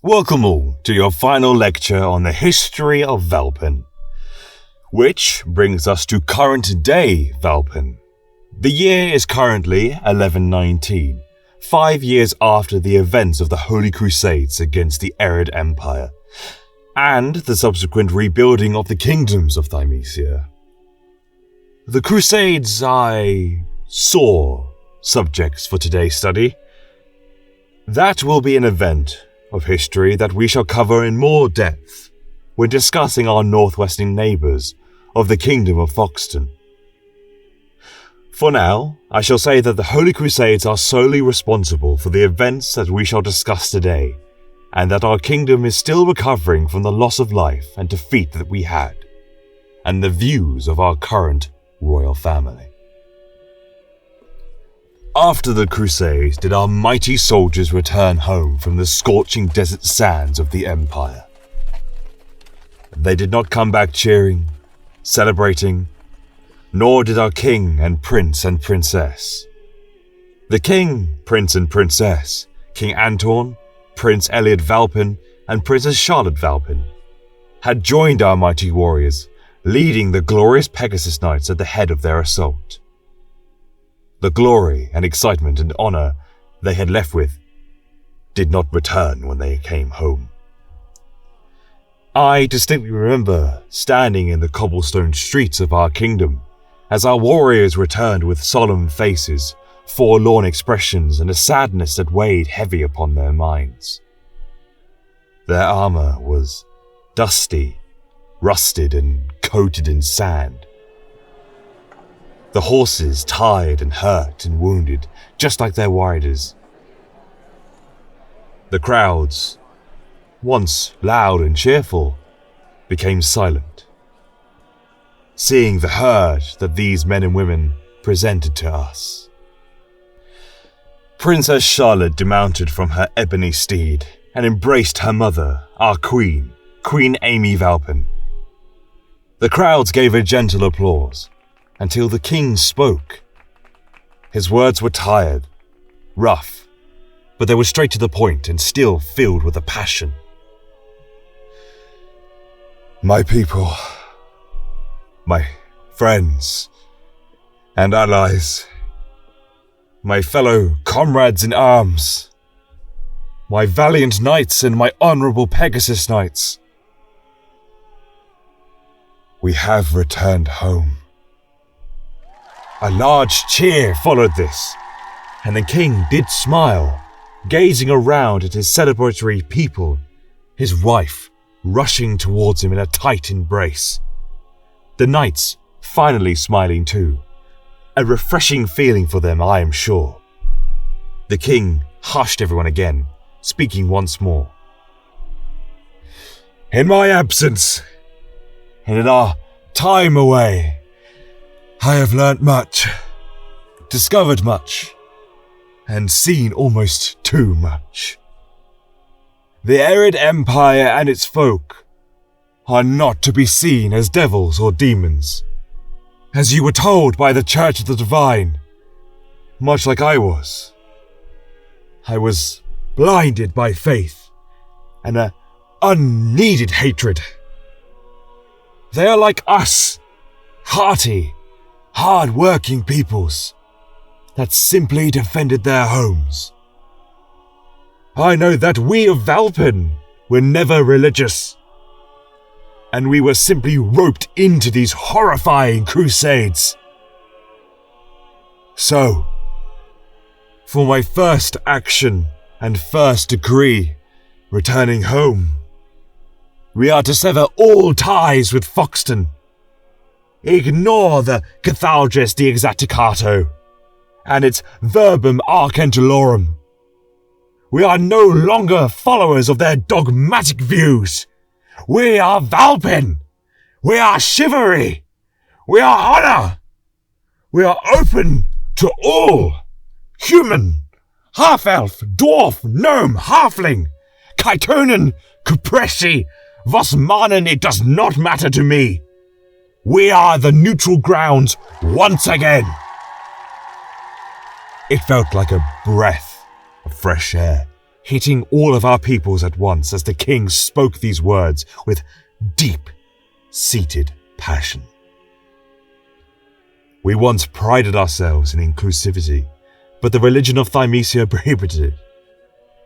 Welcome all to your final lecture on the history of Valpen, which brings us to current day Valpen. The year is currently 1119, 5 years after the events of the Holy Crusades against the Arid Empire, and the subsequent rebuilding of the kingdoms of Thymesia. The Crusades are sore subjects for today's study. That will be an event of history that we shall cover in more depth when discussing our northwestern neighbours of the Kingdom of Foxton. For now, I shall say that the Holy Crusades are solely responsible for the events that we shall discuss today, and that our kingdom is still recovering from the loss of life and defeat that we had, and the views of our current royal family. After the Crusades did our mighty soldiers return home from the scorching desert sands of the Empire. They did not come back cheering, celebrating, nor did our king and prince and princess. The king, prince and princess, King Anton, Prince Eliot Valpen, and Princess Charlotte Valpen, had joined our mighty warriors, leading the glorious Pegasus Knights at the head of their assault. The glory and excitement and honour they had left with did not return when they came home. I distinctly remember standing in the cobblestone streets of our kingdom as our warriors returned with solemn faces, forlorn expressions, and a sadness that weighed heavy upon their minds. Their armour was dusty, rusted, and coated in sand. The horses tired and hurt and wounded, just like their riders. The crowds, once loud and cheerful, became silent, seeing the herd that these men and women presented to us. Princess Charlotte demounted from her ebony steed and embraced her mother, our queen, Queen Amy Valpen. The crowds gave a gentle applause, until the king spoke. His words were tired, rough, but they were straight to the point and still filled with a passion. My people, my friends and allies, my fellow comrades in arms, my valiant knights and my honourable Pegasus Knights, we have returned home. A large cheer followed this, and the king did smile, gazing around at his celebratory people, his wife rushing towards him in a tight embrace. The knights finally smiling too, a refreshing feeling for them, I am sure. The king hushed everyone again, speaking once more. In my absence, and in our time away, I have learnt much, discovered much, and seen almost too much. The Arid Empire and its folk are not to be seen as devils or demons, as you were told by the Church of the Divine, much like I was. I was blinded by faith and an unneeded hatred. They are like us, hearty, hard-working peoples that simply defended their homes. I know that we of Valpen were never religious, and we were simply roped into these horrifying crusades. So, for my first action and first decree, returning home, we are to sever all ties with Foxton. Ignore the Cathalgis de Exacticato and its Verbum Arcentalorum. We are no longer followers of their dogmatic views. We are Valpen. We are chivalry. We are honour. We are open to all. Human, half-elf, dwarf, gnome, halfling, Kaitonen, Kupreshi, Vosmanen, it does not matter to me. We are the neutral grounds once again. It felt like a breath of fresh air hitting all of our peoples at once as the king spoke these words with deep-seated passion. We once prided ourselves in inclusivity, but the religion of Thymesia prohibited it.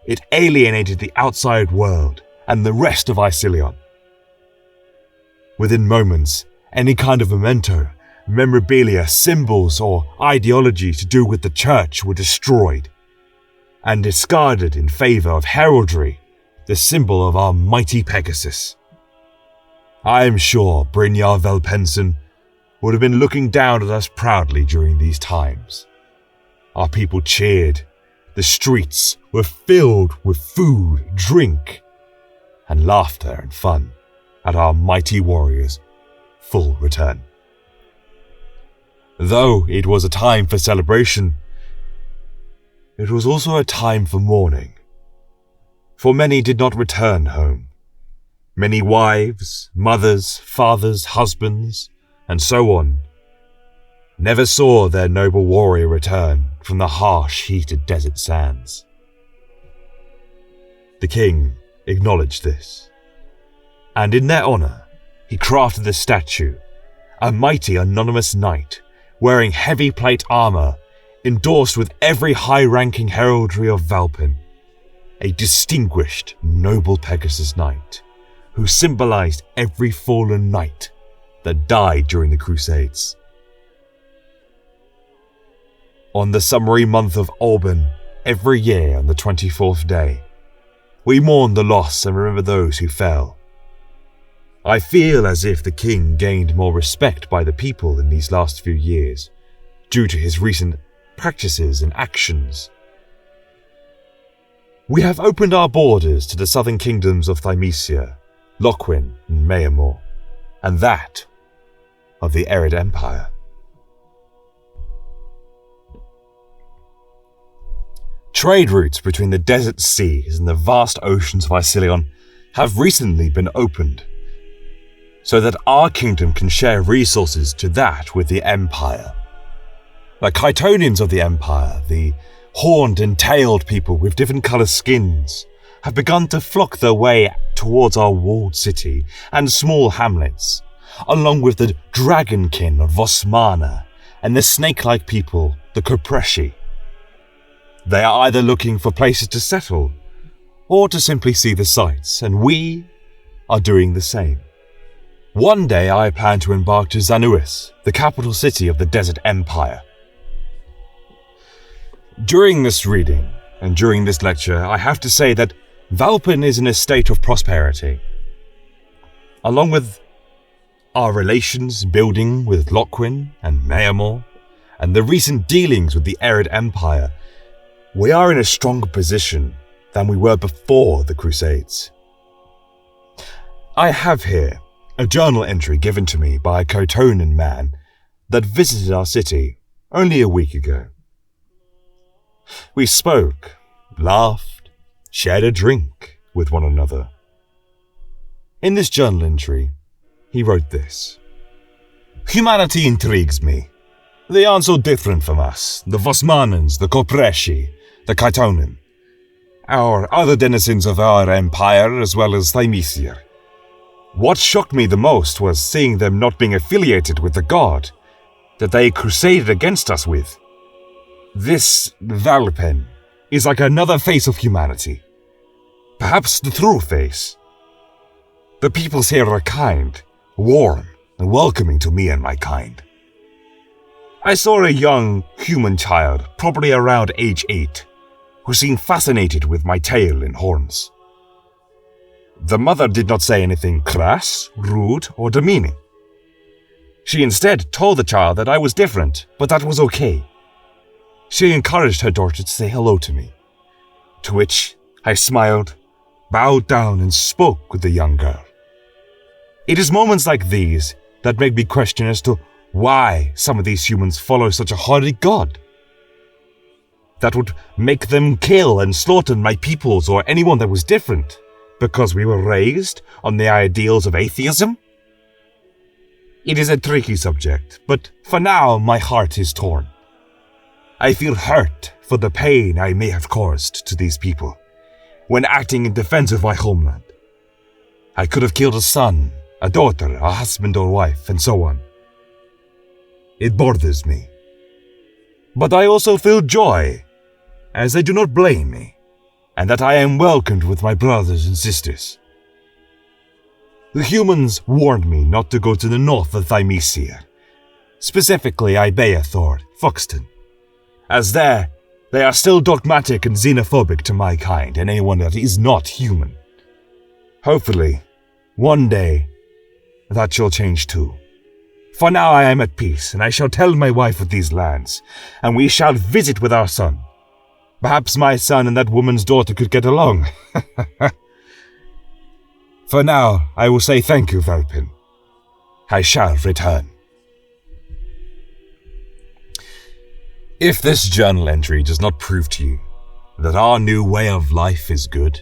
It alienated the outside world and the rest of Icilion. Within moments, any kind of memento, memorabilia, symbols, or ideology to do with the church were destroyed and discarded in favor of heraldry, the symbol of our mighty Pegasus. I am sure Brynjar Velpensen would have been looking down at us proudly during these times. Our people cheered. The streets were filled with food, drink, and laughter and fun at our mighty warriors' full return. Though it was a time for celebration, it was also a time for mourning, for many did not return home. Many wives, mothers, fathers, husbands, and so on, never saw their noble warrior return from the harsh, heated desert sands. The king acknowledged this, and in their honor, he crafted a statue, a mighty anonymous knight, wearing heavy plate armor, endorsed with every high-ranking heraldry of Valpen, a distinguished, noble Pegasus knight, who symbolized every fallen knight that died during the Crusades. On the summery month of Alban, every year on the 24th day, we mourn the loss and remember those who fell. I feel as if the king gained more respect by the people in these last few years, due to his recent practices and actions. We have opened our borders to the southern kingdoms of Thymesia, Loquin, and Mayamor, and that of the Arid Empire. Trade routes between the desert seas and the vast oceans of Icilion have recently been opened, so that our kingdom can share resources to that with the Empire. The Chitonians of the Empire, the horned and tailed people with different coloured skins, have begun to flock their way towards our walled city and small hamlets, along with the dragonkin of Vosmana and the snake-like people, the Kopreshi. They are either looking for places to settle or to simply see the sights, and we are doing the same. One day I plan to embark to Zanuis, the capital city of the Desert Empire. During this reading and during this lecture, I have to say that Valpen is in a state of prosperity. Along with our relations building with Loquin and Mayamor, and the recent dealings with the Arid Empire, we are in a stronger position than we were before the Crusades. I have here a journal entry given to me by a Chitonan man that visited our city only a week ago. We spoke, laughed, shared a drink with one another. In this journal entry, he wrote this: "Humanity intrigues me. They aren't so different from us, the Vosmanans, the Kopreshi, the Chitonan, our other denizens of our empire as well as Thymesia. What shocked me the most was seeing them not being affiliated with the god that they crusaded against us with. This Valpen is like another face of humanity. Perhaps the true face. The peoples here are kind, warm, and welcoming to me and my kind. I saw a young human child, probably around age 8, who seemed fascinated with my tail and horns. The mother did not say anything crass, rude, or demeaning. She instead told the child that I was different, but that was okay. She encouraged her daughter to say hello to me, to which I smiled, bowed down, and spoke with the young girl. It is moments like these that make me question as to why some of these humans follow such a horrid god. That would make them kill and slaughter my peoples or anyone that was different, because we were raised on the ideals of atheism? It is a tricky subject, but for now my heart is torn. I feel hurt for the pain I may have caused to these people, when acting in defense of my homeland. I could have killed a son, a daughter, a husband or wife, and so on. It bothers me. But I also feel joy, as they do not blame me, and that I am welcomed with my brothers and sisters. The humans warned me not to go to the north of Thymesia, specifically Ibeath or Foxton, as there they are still dogmatic and xenophobic to my kind and anyone that is not human. Hopefully, one day, that shall change too. For now I am at peace, and I shall tell my wife of these lands, and we shall visit with our son. Perhaps my son and that woman's daughter could get along. For now, I will say thank you, Valpen. I shall return. If this journal entry does not prove to you that our new way of life is good,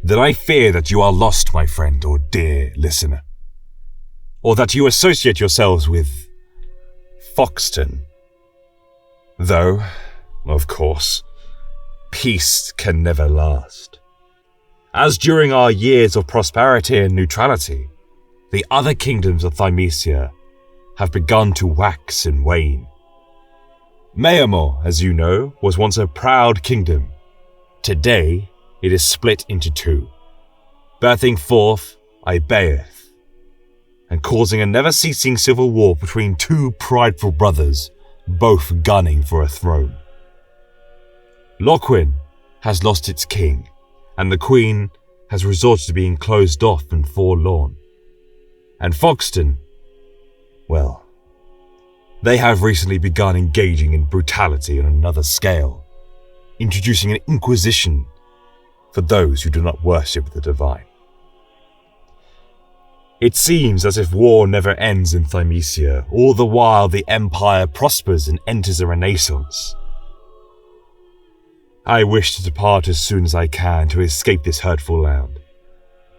then I fear that you are lost, my friend or dear listener, or that you associate yourselves with Foxton. Though, of course, peace can never last. As during our years of prosperity and neutrality, the other kingdoms of Thymesia have begun to wax and wane. Meamor, as you know, was once a proud kingdom. Today, it is split into two, birthing forth Ibeath, and causing a never-ceasing civil war between two prideful brothers, both gunning for a throne. Loquin has lost its king, and the queen has resorted to being closed off and forlorn. And Foxton, well, they have recently begun engaging in brutality on another scale, introducing an inquisition for those who do not worship the divine. It seems as if war never ends in Thymesia, all the while the empire prospers and enters a renaissance. I wish to depart as soon as I can to escape this hurtful land,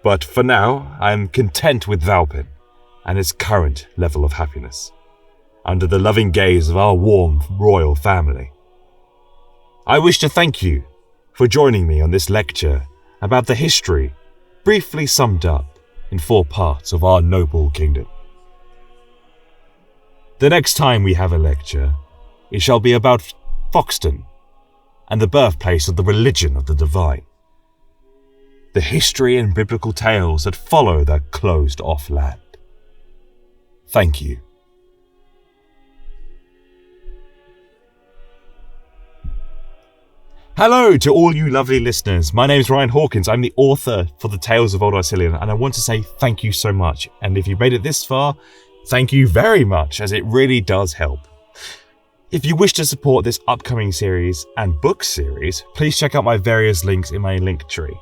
but for now I am content with Valpen and its current level of happiness, under the loving gaze of our warm royal family. I wish to thank you for joining me on this lecture about the history, briefly summed up in 4 parts of our noble kingdom. The next time we have a lecture, it shall be about Foxton and the birthplace of the religion of the divine, the history and biblical tales that follow that closed-off land. Thank you. Hello to all you lovely listeners. My name is Ryan Hawkins. I'm the author for the Tales of Old Icilion, and I want to say thank you so much. And if you've made it this far, thank you very much, as it really does help. If you wish to support this upcoming series and book series, please check out my various links in my link tree.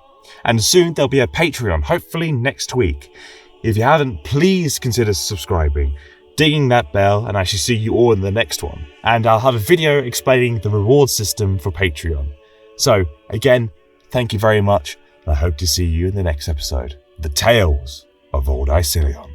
And soon there'll be a Patreon, hopefully next week. If you haven't, please consider subscribing, dinging that bell, and I shall see you all in the next one. And I'll have a video explaining the reward system for Patreon. So, again, thank you very much, and I hope to see you in the next episode. The Tales of Old Icilion.